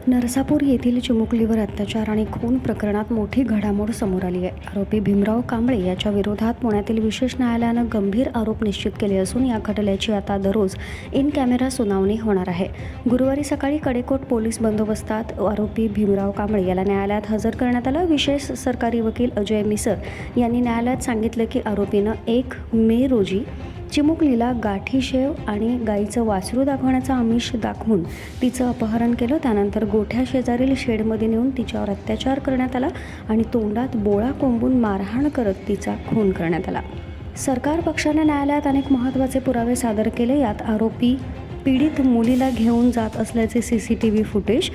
नरसापूर येथील चिमुकलीवर अत्याचार आणि खून प्रकरणात मोठी घडामोड समोर आली आहे. आरोपी भीमराव कांबळे याच्या विरोधात पुण्यातील विशेष न्यायालयानं गंभीर आरोप निश्चित केले असून या खटल्याची आता दररोज इन कॅमेरा सुनावणी होणार आहे. गुरुवारी सकाळी कडेकोट पोलीस बंदोबस्तात आरोपी भीमराव कांबळे याला न्यायालयात हजर करण्यात आलं. विशेष सरकारी वकील अजय मिसर यांनी न्यायालयात सांगितलं की आरोपीनं 1 मे रोजी चिमुकलीला गाठी शेव आणि गाईचं वासरू दाखवण्याचं आमिष दाखवून तिचं अपहरण केलं. त्यानंतर गोठ्या शेजारील शेडमध्ये नेऊन तिच्यावर अत्याचार करण्यात आला आणि तोंडात बोळा कोंबून मारहाण करत तिचा खून करण्यात आला. सरकार पक्षाने न्यायालयात अनेक महत्त्वाचे पुरावे सादर केले. यात आरोपी पीडित मुलीला घेऊन जात असल्याचे CCTV फुटेज,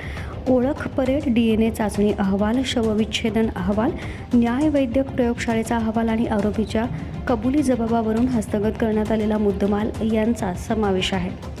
ओळख परेड, DNA चाचणी अहवाल, शवविच्छेदन अहवाल, न्यायवैद्यक प्रयोगशाळेचा अहवाल आणि आरोपीच्या कबुली जबाबावरून हस्तगत करण्यात आलेला मुद्देमाल यांचा समावेश आहे.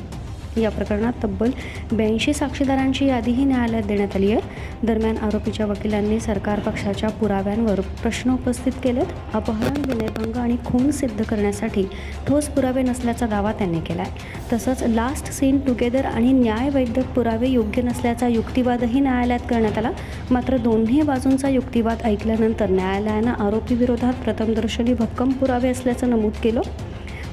या प्रकरणात तब्बल 82 साक्षीदारांची यादीही न्यायालयात देण्यात आली आहे. दरम्यान आरोपीच्या वकिलांनी सरकार पक्षाच्या पुराव्यांवर प्रश्न उपस्थित केलेत. अपहरण, विनयभंग आणि खून सिद्ध करण्यासाठी ठोस पुरावे नसल्याचा दावा त्यांनी केला आहे. तसंच लास्ट सीन टुगेदर आणि न्यायवैद्यक पुरावे योग्य नसल्याचा युक्तिवादही न्यायालयात करण्यात आला. मात्र दोन्ही बाजूंचा युक्तिवाद ऐकल्यानंतर न्यायालयानं आरोपीविरोधात प्रथमदर्शनी भक्कम पुरावे असल्याचं नमूद केलं.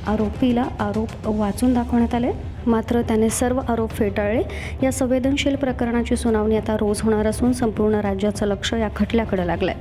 आरोपीला आरोप वाचून दाखवण्यात आले, मात्र त्याने सर्व आरोप फेटाळले. या संवेदनशील प्रकरणाची सुनावणी आता रोज होणार असून संपूर्ण राज्याचं लक्ष या खटल्याकडे लागलंय.